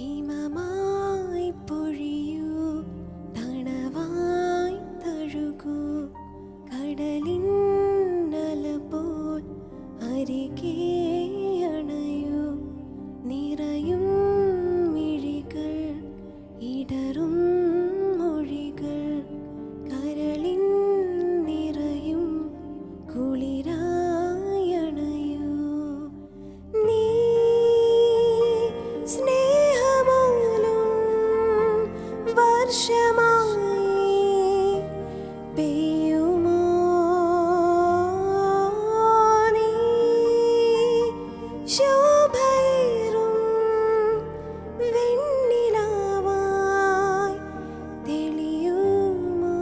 ഹിമമായി പൊഴിയൂ, തണവായി തഴുകൂ, കടലിൻ അല പോൽ അരികെ അണയൂ. നിറയും മിഴികൾ, ഇടറും മൊഴികൾ, കരളിൻ നിറയും കുളിരായണയൂ. നീ സ്നേഹമൂലം വർഷമായി പെയ്യുമോ? നീ ശോഭയേറും വെണ്ണിലാവായി തെളിയുമോ?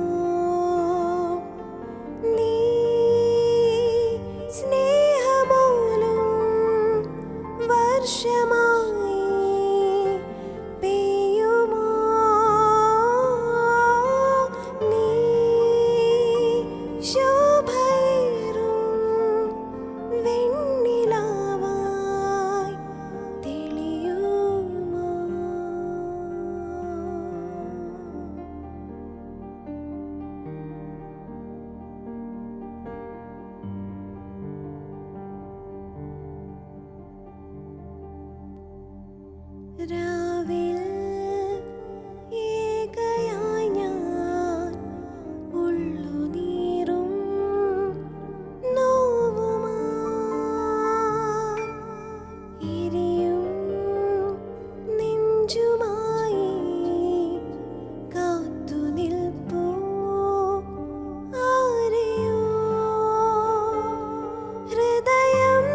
നീ സ്നേഹമൂലം വർഷമായി പെയ്യുമോ? നീ ശോഭയേറും വെണ്ണിലാവായി തെളിയുമോ? രാവിൽ ഏകയായി ഞാൻ ഉള്ളുനീറും നോവുമായി എരിയും നെഞ്ചുമായി കാത്തുനിൽപ്പൂ ആരെയോ. ഹൃദയം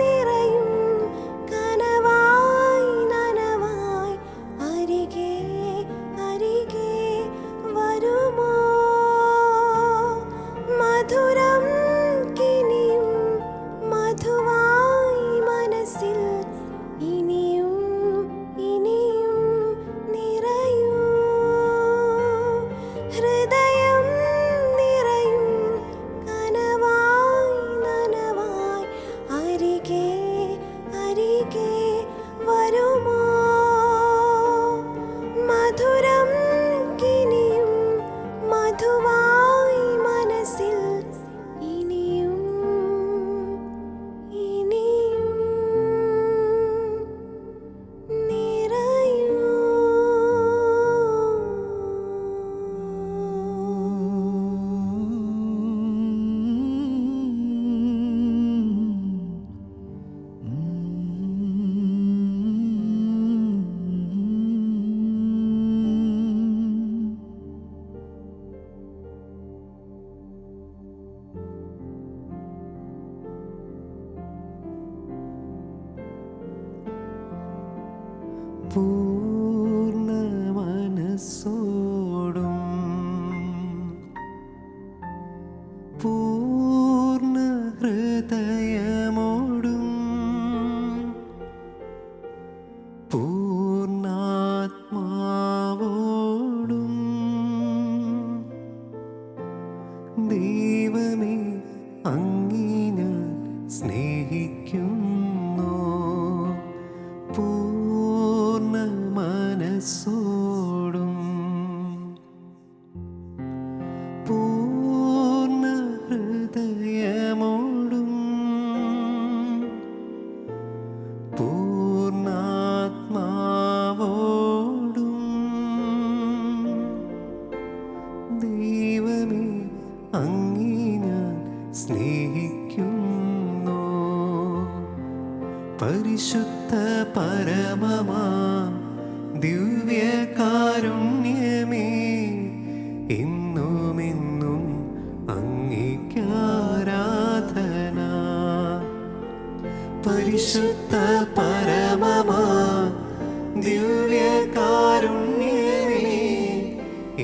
നിറയും കനവായി നനവായി അരികെ അരികെ വരുമോ? മധുരം കിനിയും മധുവായി മനസ്സിൽ ഇനിയും ഇനിയും നിറയൂ. ഹൃദയം നിറയും കനവായി നനവായി അരികെ അരികെ വരുമോ? മധുരം കിനിയും മധുവായി മനസ്സിൽ ഇനിയും ഇനിയും നിറയൂ. പൂർണ്ണ മനസ്സോടും പൂർണ്ണ ഹൃദയമോടും പൂർണ്ണാത്മാവോടും ദൈവമേ അങ്ങീന സ്നേഹിക്കുന്നു. പൂർണ്ണ മനസ്സോടും പൂർണ്ണ ഹൃദയമോടും പൂർണ്ണാത്മാവോടും ദൈവമേ അങ്ങേ ഞാൻ സ്നേഹിക്കുന്നു. പരിശുദ്ധ പരമമാ ദിവ്യകാരുണ്യമേ, എന്നുമെന്നും അങ്ങേക്കാരാധന. പരിശുദ്ധ പരമമാ ദിവ്യകാരുണ്യമേ,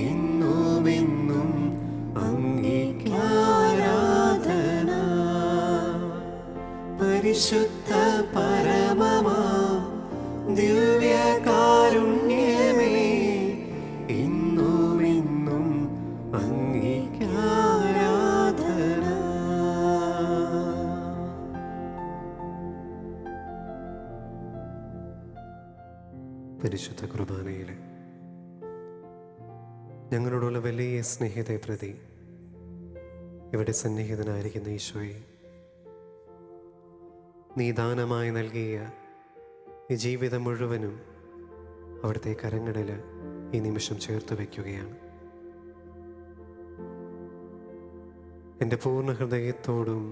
എന്നുമെന്നും അങ്ങേക്കാരാധന. പരിശുദ്ധ പരമമാ ദിവ്യകാരുണ്യമേ, എന്നുമെന്നും അങ്ങേക്കാരാധന. പരിശുദ്ധ കുർബാനയിലെ ഞങ്ങളോടുള്ള വലിയ സ്നേഹത്തെ പ്രതി ഇവിടെ സന്നിഹിതനായിരിക്കുന്ന ഈശോയെ, നീ ദാനമായി നൽകിയ ഈ ജീവിതം മുഴുവനും അവിടുത്തെ കരങ്ങളിൽ ഈ നിമിഷം ചേർത്ത് വയ്ക്കുകയാണ്. എൻ്റെ പൂർണ്ണ ഹൃദയത്തോടും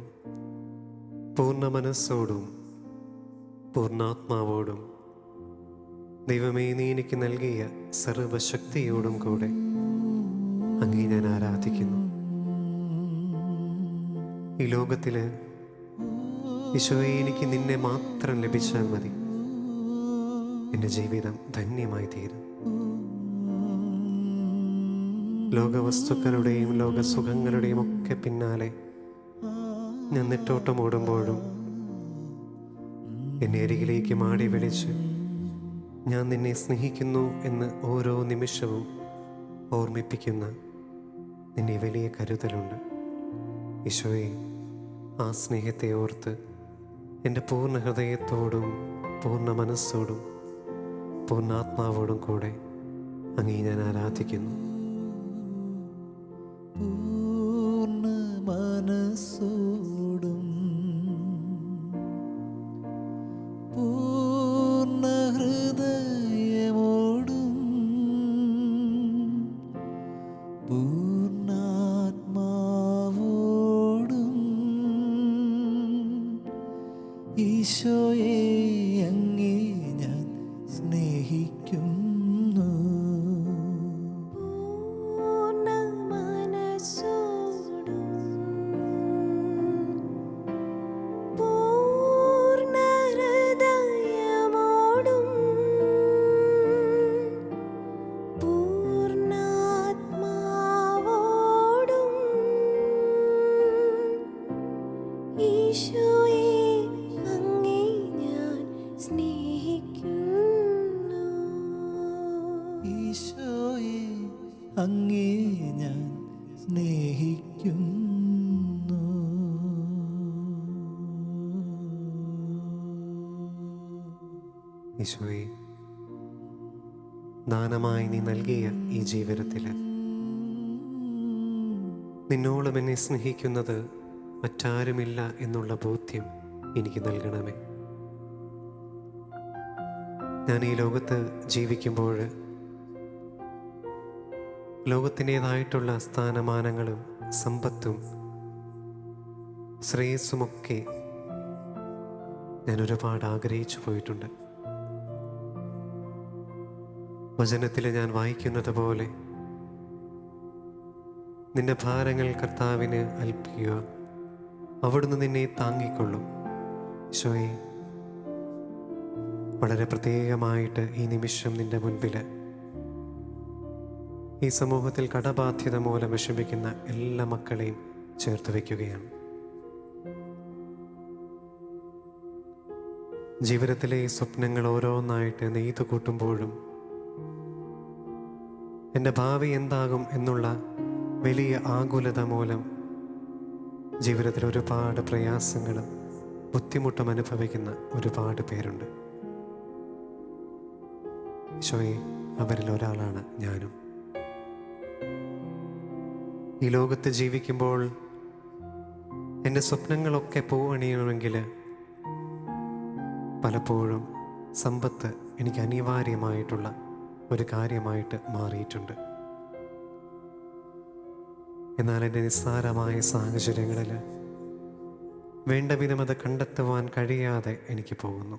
പൂർണ്ണ മനസ്സോടും പൂർണ്ണാത്മാവോടും ദൈവമേ, നീ എനിക്ക് നൽകിയ സർവശക്തിയോടും കൂടെ അങ്ങേ ഞാൻ ആരാധിക്കുന്നു. ഈ ലോകത്തില് ഈശോയെ, എനിക്ക് നിന്നെ മാത്രം ലഭിച്ചാൽ മതി, എൻ്റെ ജീവിതം ധന്യമായി തീരും. ലോകവസ്തുക്കളുടെയും ലോകസുഖങ്ങളുടെയും ഒക്കെ പിന്നാലെ ഞാൻ നെട്ടോട്ടമോടുമ്പോഴും എന്നെ അരികിലേക്ക് മാടി വിളിച്ച് ഞാൻ നിന്നെ സ്നേഹിക്കുന്നു എന്ന് ഓരോ നിമിഷവും ഓർമ്മിപ്പിക്കുന്ന നിന്നെ വലിയ കരുതലുണ്ട്. ഈശോയെ, ആ സ്നേഹത്തെ ഓർത്ത് എൻ്റെ പൂർണ്ണ ഹൃദയത്തോടും പൂർണ്ണ മനസ്സോടും പൂർണ്ണാത്മാവോടും കൂടെ അങ്ങേ ഞാൻ ആരാധിക്കുന്നു. പൂർണ്ണ മനസ്സോടും പൂർണ്ണ ഹൃദയമോടും പൂർണ്ണാത്മാവോടും ഈശോയെ അങ്ങേ ഞാൻ സ്നേഹിക്കുന്നു. പൂർണ്ണ മനസ്സോടും പൂർണ്ണ ഹൃദയമോടും പൂർണ്ണാത്മാവോടും ഈശോയെ അങ്ങേ ഞാൻ സ്നേഹിക്കുന്നു. ഈശോയെ അങ്ങേ ഞാൻ സ്നേഹിക്കുന്നു. ഈശോയെ, ദാനമായി നീ നൽകിയ ഈ ജീവിതത്തിൽ നിന്നോളം എന്നെ സ്നേഹിക്കുന്നത് മറ്റാരുമില്ല എന്നുള്ള ബോധ്യം എനിക്ക് നൽകണമേ. ഞാൻ ഈ ലോകത്ത് ജീവിക്കുമ്പോൾ ലോകത്തിൻ്റേതായിട്ടുള്ള സ്ഥാനമാനങ്ങളും സമ്പത്തും ശ്രേയസ്സുമൊക്കെ ഞാൻ ഒരുപാട് ആഗ്രഹിച്ചു പോയിട്ടുണ്ട്. വചനത്തിൽ ഞാൻ വായിക്കുന്നത് പോലെ നിന്റെ ഭാരങ്ങൾ കർത്താവിന് അൽപ്പിക്കുക, അവിടുന്ന് നിന്നെ താങ്ങിക്കൊള്ളും. ഈശോയെ, വളരെ പ്രത്യേകമായിട്ട് ഈ നിമിഷം നിന്റെ മുൻപിൽ ഈ സമൂഹത്തിൽ കടബാധ്യത മൂലം വിഷമിക്കുന്ന എല്ലാ മക്കളെയും ചേർത്ത് വയ്ക്കുകയാണ്. ജീവിതത്തിലെ ഈ സ്വപ്നങ്ങൾ ഓരോന്നായിട്ട് നെയ്തു കൂട്ടുമ്പോഴും എൻ്റെ ഭാവി എന്താകും എന്നുള്ള വലിയ ആകുലത മൂലം ജീവിതത്തിൽ ഒരുപാട് പ്രയാസങ്ങളും ബുദ്ധിമുട്ടും അനുഭവിക്കുന്ന ഒരുപാട് പേരുണ്ട്. ഈശോയെ, അവരിൽ ഒരാളാണ് ഞാനും. ഈ ലോകത്ത് ജീവിക്കുമ്പോൾ എൻ്റെ സ്വപ്നങ്ങളൊക്കെ പൂവണിയണമെങ്കിൽ പലപ്പോഴും സമ്പത്ത് എനിക്ക് അനിവാര്യമായിട്ടുള്ള ഒരു കാര്യമായിട്ട് മാറിയിട്ടുണ്ട്. എന്നാൽ എൻ്റെ നിസ്സാരമായ സാഹചര്യങ്ങളിൽ വേണ്ട വിധം അത് കണ്ടെത്തുവാൻ കഴിയാതെ എനിക്ക് പോകുന്നു.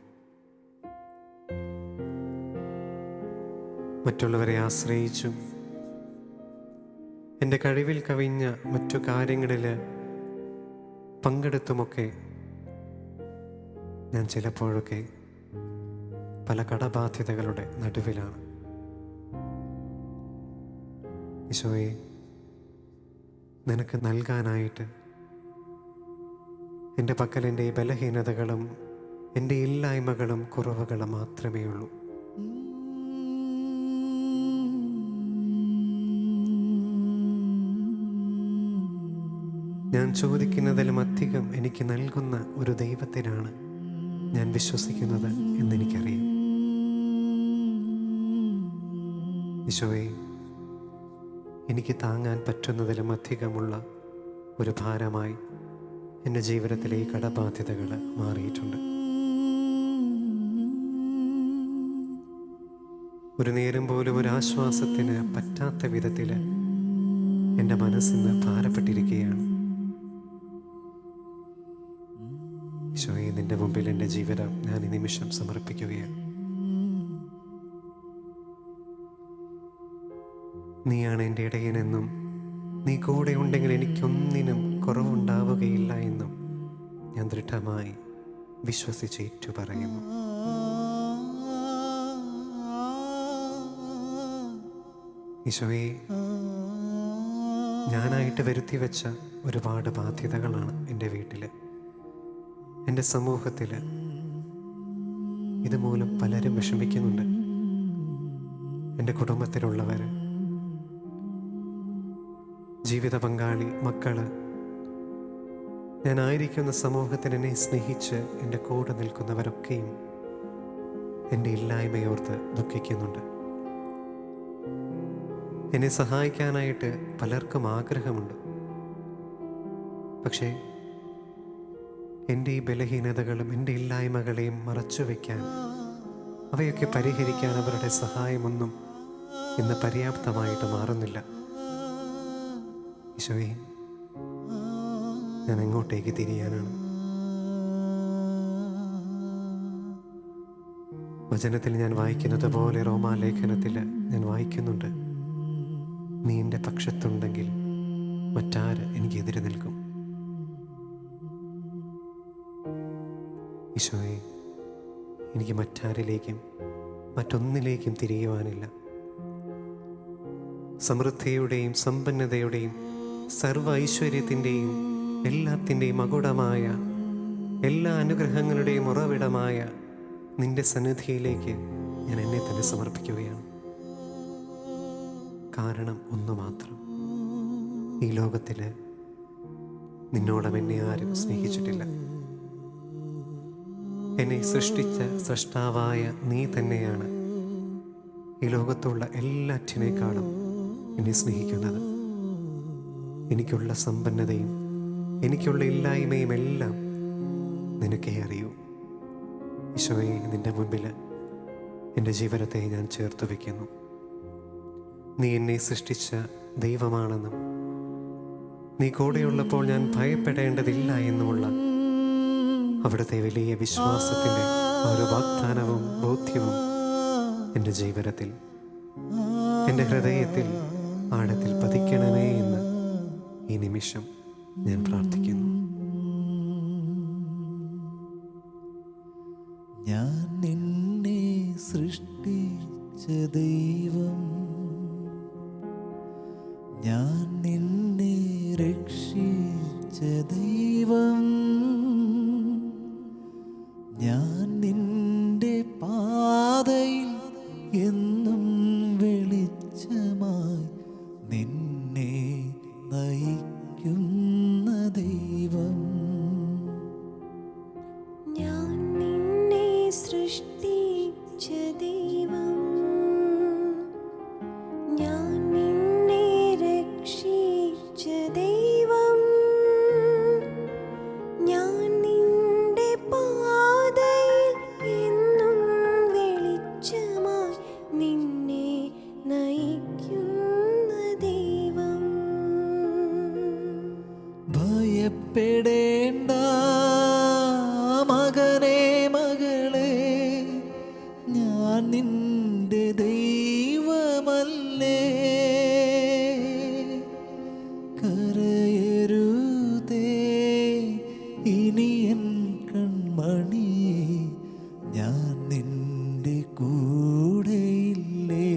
മറ്റുള്ളവരെ ആശ്രയിച്ചും എൻ്റെ കഴിവിൽ കവിഞ്ഞ മറ്റു കാര്യങ്ങളിൽ പങ്കെടുത്തുമൊക്കെ ഞാൻ ചിലപ്പോഴൊക്കെ പല കടബാധ്യതകളുടെ നടുവിലാണ്. ഈശോയെ, നിനക്ക് നൽകാനായിട്ട് എൻ്റെ പക്കൽ എൻ്റെ ഈ ബലഹീനതകളും എൻ്റെ ഇല്ലായ്മകളും കുറവുകളും മാത്രമേ ഉള്ളൂ. ഞാൻ ചോദിക്കുന്നതിലും അധികം എനിക്ക് നൽകുന്ന ഒരു ദൈവത്തിനാണ് ഞാൻ വിശ്വസിക്കുന്നത് എന്നെനിക്കറിയാം. ഈശോയെ, എനിക്ക് താങ്ങാൻ പറ്റുന്നതിലും അധികമുള്ള ഒരു ഭാരമായി എൻ്റെ ജീവിതത്തിലെ ഈ കടബാധ്യതകൾ മാറിയിട്ടുണ്ട്. ഒരു നേരം പോലും ഒരു ആശ്വാസത്തിന് പറ്റാത്ത വിധത്തിൽ എൻ്റെ മനസ്സിന്ന് ഭാരപ്പെട്ടിരിക്കുകയാണ്. ഈശോയെ, നിൻ്റെ മുമ്പിൽ എൻ്റെ ജീവിതം ഞാൻ ഈ നിമിഷം സമർപ്പിക്കുകയാണ്. നീയാണ് എൻ്റെ ഇടയനെന്നും നീ കൂടെ ഉണ്ടെങ്കിൽ എനിക്കൊന്നിനും കുറവുണ്ടാവുകയില്ല എന്നും ഞാൻ ദൃഢമായി വിശ്വസിച്ച് ഏറ്റുപറയുന്നു. ഈശോയെ, ഞാനായിട്ട് വരുത്തി വെച്ച ഒരുപാട് ബാധ്യതകളാണ് എൻ്റെ വീട്ടിൽ, എൻ്റെ സമൂഹത്തിൽ. ഇതുമൂലം പലരും വിഷമിക്കുന്നുണ്ട്. എൻ്റെ കുടുംബത്തിലുള്ളവർ, ജീവിത പങ്കാളി, മക്കള്, ഞാനായിരിക്കുന്ന സമൂഹത്തിൽ എന്നെ സ്നേഹിച്ച് എൻ്റെ കൂടെ നിൽക്കുന്നവരൊക്കെയും എൻ്റെ ഇല്ലായ്മയോർത്ത് ദുഃഖിക്കുന്നുണ്ട്. എന്നെ സഹായിക്കാനായിട്ട് പലർക്കും ആഗ്രഹമുണ്ട്. പക്ഷേ എൻ്റെ ഈ ബലഹീനതകളും എൻ്റെ ഇല്ലായ്മകളെയും മറച്ചു വയ്ക്കാൻ, അവയൊക്കെ പരിഹരിക്കാൻ അവരുടെ സഹായമൊന്നും ഇന്ന് പര്യാപ്തമായിട്ട് മാറുന്നില്ല. ഈശോയെ, ഞാൻ എങ്ങോട്ടേക്ക് തിരിയാനാണ്? വചനത്തിൽ ഞാൻ വായിക്കുന്നത് പോലെ റോമാലേഖനത്തിൽ ഞാൻ വായിക്കുന്നുണ്ട്, നീ എൻ്റെ പക്ഷത്തുണ്ടെങ്കിൽ മറ്റാര് എനിക്കെതിരെ നിൽക്കും? ഈശോയെ, എനിക്ക് മറ്റാരിലേക്കും മറ്റൊന്നിലേക്കും തിരിയുവാനില്ല. സമൃദ്ധിയുടെയും സമ്പന്നതയുടെയും സർവ ഐശ്വര്യത്തിൻ്റെയും എല്ലാത്തിൻ്റെയും മകുടമായ എല്ലാ അനുഗ്രഹങ്ങളുടെയും ഉറവിടമായ നിന്റെ സന്നിധിയിലേക്ക് ഞാൻ എന്നെ തന്നെ സമർപ്പിക്കുകയാണ്. കാരണം ഒന്നു മാത്രം, ഈ ലോകത്തിൽ നിന്നോളം എന്നെ ആരും സ്നേഹിച്ചിട്ടില്ല. എന്നെ സൃഷ്ടിച്ച സൃഷ്ടാവായ നീ തന്നെയാണ് ഈ ലോകത്തുള്ള എല്ലാറ്റിനേക്കാളും എന്നെ സ്നേഹിക്കുന്നത്. എനിക്കുള്ള സമ്പന്നതയും എനിക്കുള്ള ഇല്ലായ്മയും എല്ലാം നിനക്കേ അറിയൂ. ഈശോയെ, നിൻ്റെ മുൻപിൽ എൻ്റെ ജീവിതത്തെ ഞാൻ ചേർത്ത് വയ്ക്കുന്നു. നീ എന്നെ സൃഷ്ടിച്ച ദൈവമാണെന്നും നീ കൂടെയുള്ളപ്പോൾ ഞാൻ ഭയപ്പെടേണ്ടതില്ല എന്നുമുള്ള അവിടുത്തെ വലിയ വിശ്വാസത്തിൻ്റെ ഒരു വാഗ്ദാനവും ബോധ്യവും എൻ്റെ ജീവിതത്തിൽ, എൻ്റെ ഹൃദയത്തിൽ ആഴത്തിൽ പതിക്കണമേ എന്ന് ഈ നിമിഷം ഞാൻ പ്രാർത്ഥിക്കുന്നു. ഞാൻ നിന്നെ സൃഷ്ടിച്ച ദൈവം, ഞാൻ നിന്നെ രക്ഷിച്ച ദൈവം, ഞാൻ നിന്റെ പാതയിൽ എന്നും വെളിച്ചമായി നിന്നെ നയിക്കുന്ന ദൈവം. ഞാൻ നിന്നെ സൃഷ്ടിച്ച ദൈവം, ഞാൻ നിന്നെ രക്ഷിച്ച ദൈവം, ഞാൻ നിന്റെ പാതയിൽ എന്നും വെളിച്ചമായി നിന്നെ നയിക്കുന്ന ദൈവം. ഭയപ്പെടേണ്ട മകനേ മകളെ, ഞാൻ നിന്റെ ദൈവമല്ലേ. കരയരുതേ ഇനി എൻ കൺമണിയെ, ഞാൻ നിന്റെ കൂടെയില്ലേ.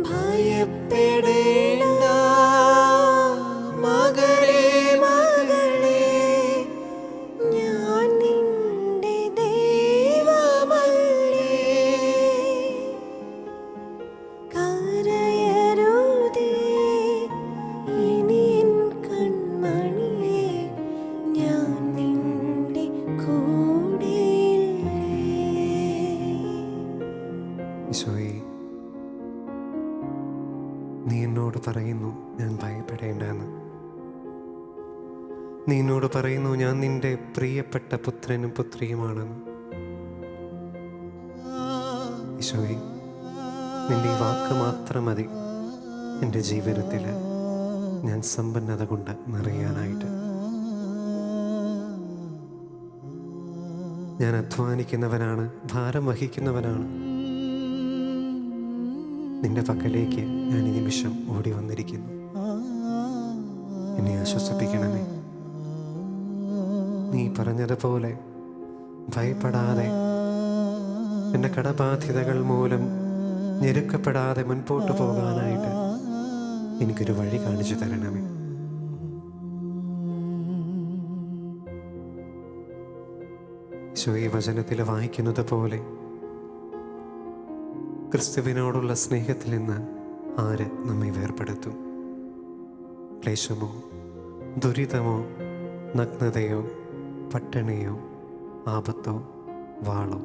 ഭയപ്പെടേണ്ട മകനേ മകളെ, ഞാൻ നിന്റെ ദൈവമല്ലേ. കരയരുതേ ഇനി എൻ കൺമണിയെ, ഞാൻ നീ എന്നോട് പറയുന്നു ഞാൻ നിന്റെ പ്രിയപ്പെട്ട പുത്രനും പുത്രിയുമാണെന്ന്. ഈശോയെ, നിന്റെ ഈ വാക്ക് മാത്രം മതി എൻ്റെ ജീവിതത്തിൽ ഞാൻ സമ്പന്നത കൊണ്ട് നിറയാനായിട്ട്. ഞാൻ അധ്വാനിക്കുന്നവനാണ്, ഭാരം വഹിക്കുന്നവനാണ്. നിന്റെ പക്കലേക്ക് ഞാൻ ഈ നിമിഷം ഓടി വന്നിരിക്കുന്നു. എന്നെ ആശ്വസിപ്പിക്കണമേ. നീ പറഞ്ഞതുപോലെ ഭയപ്പെടാതെ, എൻ്റെ കടബാധ്യതകൾ മൂലം ഞെരുക്കപ്പെടാതെ മുൻപോട്ട് പോകാനായിട്ട് എനിക്കൊരു വഴി കാണിച്ചു തരണമേ. ഈശോ, ഈ വചനത്തിൽ വായിക്കുന്നത് പോലെ ക്രിസ്തുവിനോടുള്ള സ്നേഹത്തിൽ നിന്ന് ആര് നമ്മെ വേർപെടുത്തും? ക്ലേശമോ, ദുരിതമോ, നഗ്നതയോ, പട്ടിണിയോ, ആപത്തോ, വാളോ?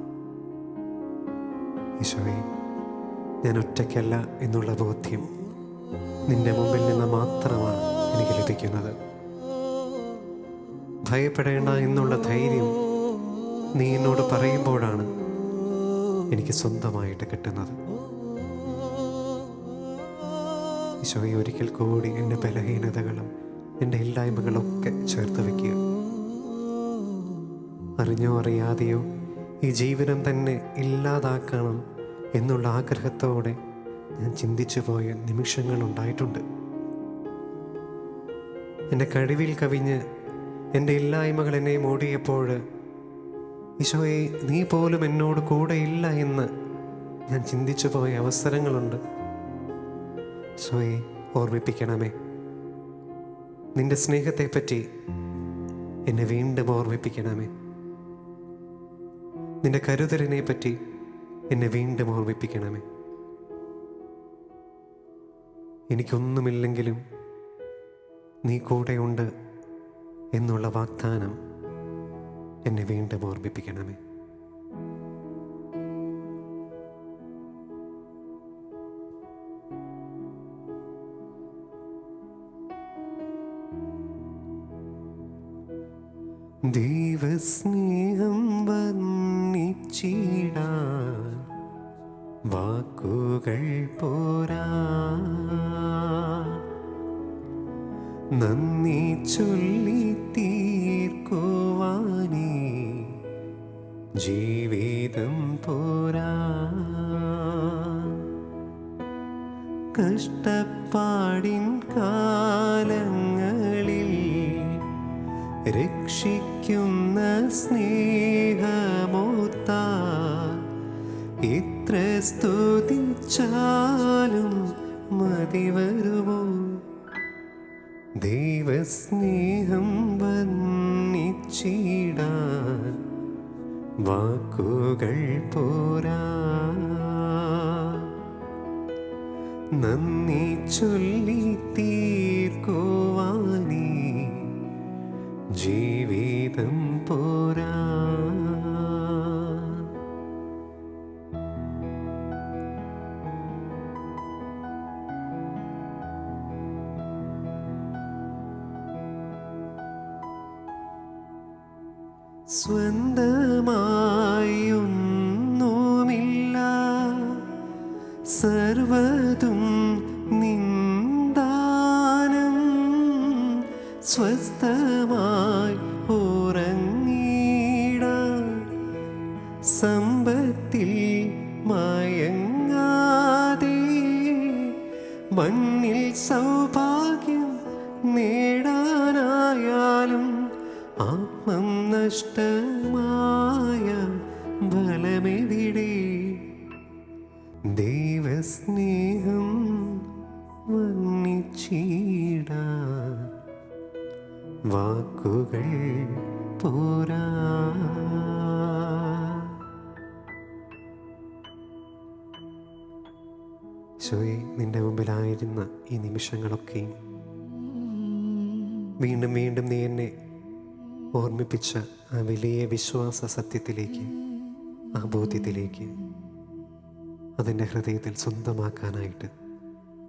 ഈശോയെ, ഞാൻ ഒറ്റയ്ക്കല്ല എന്നുള്ള ബോധ്യം നിന്റെ മുമ്പിൽ നിന്ന് മാത്രമാണ് എനിക്ക് ലഭിക്കുന്നത്. ഭയപ്പെടേണ്ട എന്നുള്ള ധൈര്യം നീ എന്നോട് പറയുമ്പോഴാണ് എനിക്ക് സ്വന്തമായിട്ട് കിട്ടുന്നത്. ഈശോയെ, ഒരിക്കൽ കൂടി എൻ്റെ ബലഹീനതകളും എൻ്റെ ഇല്ലായ്മകളൊക്കെ ചേർത്ത് വയ്ക്കുക. അറിഞ്ഞോ അറിയാതെയോ ഈ ജീവിതം തന്നെ ഇല്ലാതാക്കണം എന്നുള്ള ആഗ്രഹത്തോടെ ഞാൻ ചിന്തിച്ചു പോയ നിമിഷങ്ങളുണ്ടായിട്ടുണ്ട്. എൻ്റെ കഴിവിൽ കവിഞ്ഞ് എൻ്റെ ഇല്ലായ്മകൾ എന്നെ മൂടിയപ്പോൾ ഈശോയെ, നീ പോലും എന്നോട് കൂടെ ഇല്ല എന്ന് ഞാൻ ചിന്തിച്ചു പോയ അവസരങ്ങളുണ്ട്. ഈശോയെ, ഓർമ്മിപ്പിക്കണമേ. നിന്റെ സ്നേഹത്തെപ്പറ്റി എന്നെ വീണ്ടും ഓർമ്മിപ്പിക്കണമേ. നിന്റെ കരുതലിനെ പറ്റി എന്നെ വീണ്ടും ഓർമ്മിപ്പിക്കണമേ. എനിക്കൊന്നുമില്ലെങ്കിലും നീ കൂടെയുണ്ട് എന്നുള്ള വാഗ്ദാനം എന്നെ വീണ്ടും ഓർമ്മിപ്പിക്കണമേ. ദൈവസ്നേഹം വർണ്ണിച്ചിടാൻ വാക്കുകൾ പോരാ, നന്ദി ചൊല്ലി തീർക്കുവാനേ ജീവിതം പോരാ. കഷ്ടപ്പാടിൻ കാലങ്ങളിൽ രക്ഷിക്കുന്ന സ്നേഹമോത്ത എത്ര സ്തുതിച്ചാലും മതി വരുമോ? ദൈവസ്നേഹം വർണ്ണിച്ചിടാൻ വാക്കുകൾ പോരാ, നന്ദി ചൊല്ലി തീർക്കുവാനേ ജീവിതം പോരാ. സ്വന്തമായൊന്നുമില്ല, സർവതും നിന്ദാനം. സ്വസ്ഥമായി ഉറങ്ങിടാൻ സമ്പത്തിൽ മയങ്ങാതെ, മണ്ണിൽ സൗഭാഗ്യം നേടാനായാലും ആത്മം നഷ്ടമായ ബലമെവിടെ? ദൈവസ്നേഹം വർണ്ണിച്ചിടാൻ വാക്കുകൾ പോരാ. ഈശോയെ, നിന്റെ മുമ്പിലായിരുന്ന ഈ നിമിഷങ്ങളൊക്കെയും വീണ്ടും വീണ്ടും നീ എന്നെ ഓർമ്മിപ്പിച്ച ആ വലിയ വിശ്വാസ സത്യത്തിലേക്ക്, ആ ബോധ്യത്തിലേക്ക്, അതിൻ്റെ ഹൃദയത്തിൽ സ്വന്തമാക്കാനായിട്ട്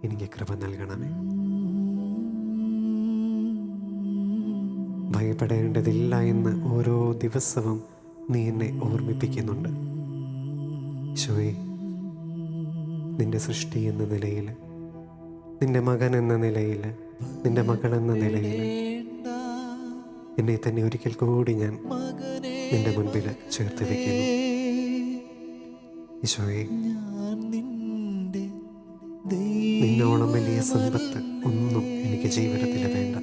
എനിക്ക് കൃപ നൽകണമേ. ഭയപ്പെടേണ്ടതില്ല എന്ന് ഓരോ ദിവസവും നീ എന്നെ ഓർമ്മിപ്പിക്കുന്നുണ്ട്. ഈശോയെ, നിൻ്റെ സൃഷ്ടി എന്ന നിലയിൽ, നിൻ്റെ മകൻ എന്ന നിലയിൽ, നിൻ്റെ മകളെന്ന നിലയിൽ എന്നെ തന്നെ ഒരിക്കൽ കൂടി ഞാൻ നിൻ്റെ മുൻപിൽ ചേർത്ത് വയ്ക്കുന്നു. ഈശോയെ, നിന്നോളം വലിയ സമ്പത്ത് ഒന്നും എനിക്ക് ജീവിതത്തിൽ വേണ്ട.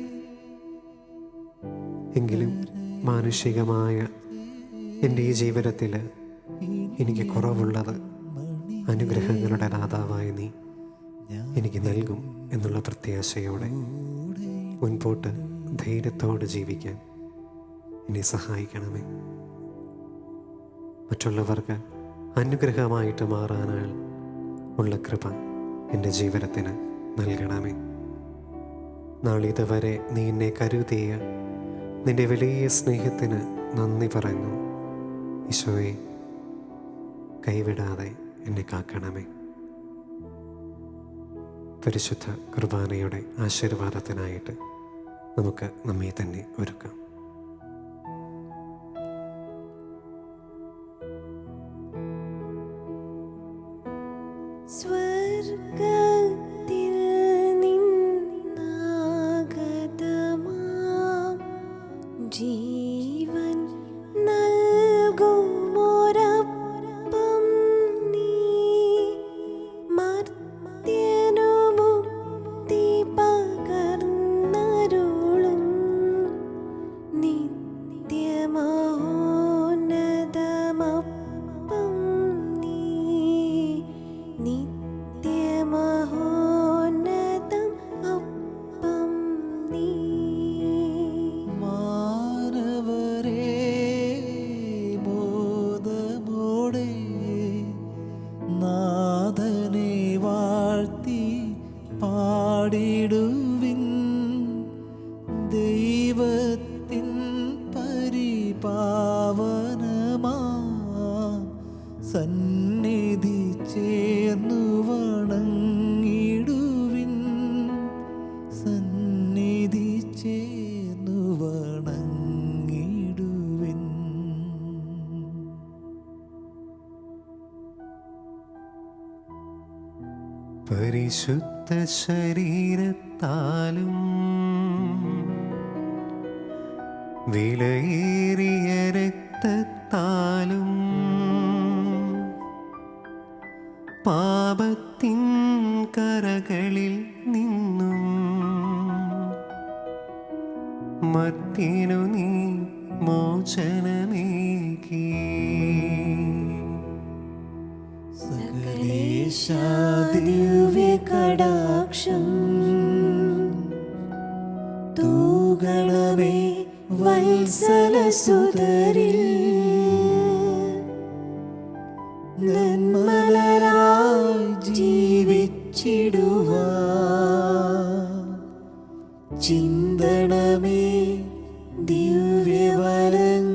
എങ്കിലും മാനുഷികമായ എൻ്റെ ഈ ജീവിതത്തിൽ എനിക്ക് കുറവുള്ളത് അനുഗ്രഹങ്ങളുടെ ദാതാവായ നീ എനിക്ക് നൽകും എന്നുള്ള പ്രത്യാശയോടെ മുൻപോട്ട് ധൈര്യത്തോടെ ജീവിക്കാൻ എന്നെ സഹായിക്കണമേ. മറ്റുള്ളവർക്ക് അനുഗ്രഹമായിട്ട് മാറാനാൾ ഉള്ള കൃപ എൻ്റെ ജീവിതത്തിന് നൽകണമേ. നാളിതുവരെ നീ എന്നെ കരുതിയ നിൻ്റെ വലിയ സ്നേഹത്തിന് നന്ദി പറയുന്നു. ഈശോയെ, കൈവിടാതെ എന്നെ കാക്കണമേ. പരിശുദ്ധ കുർബാനയുടെ ആശീർവാദത്തിനായിട്ട് നമുക്ക് നമ്മെ തന്നെ ഒരുക്കാം. സ്വർഗ്ഗത്തിൽ നിന്നാഗതമാം ജീവൻ നൽകുമൊരപ്പം നീ, മർത്യനു മുക്തി പകർന്നരുളും നിത്യമഹോന്നതമപ്പം നീ, നിത്യമഹോന്നതം അപ്പം നീ. മാനവരേ, ബോധമോടെ നാഥനെ വാഴ്ത്തി പാടിടുവിൻ. ദൈവത്തിൻ പരിപാവനമാ സന്നിധി ചേർന്നു വണങ്ങിടുവിൻ. സന്നിധി ചേർന്നു വണങ്ങിടുവിൻ. പരിശുദ്ധ ശരീരത്താലും വിലയേറിയ രക്തത്താലും പാപത്തിൻ കരകളിൽ നിന്നും മർത്യനു നീ മോചനമേകി. സകലേശാ ദിവ്യകടാക്ഷം തൂകണമേ വത്സലസുതരിൽ. നന്മലരായി ജീവിച്ചിടുവാൻ ചിന്തണമേ ദിവ്യവരങ്ങൾ.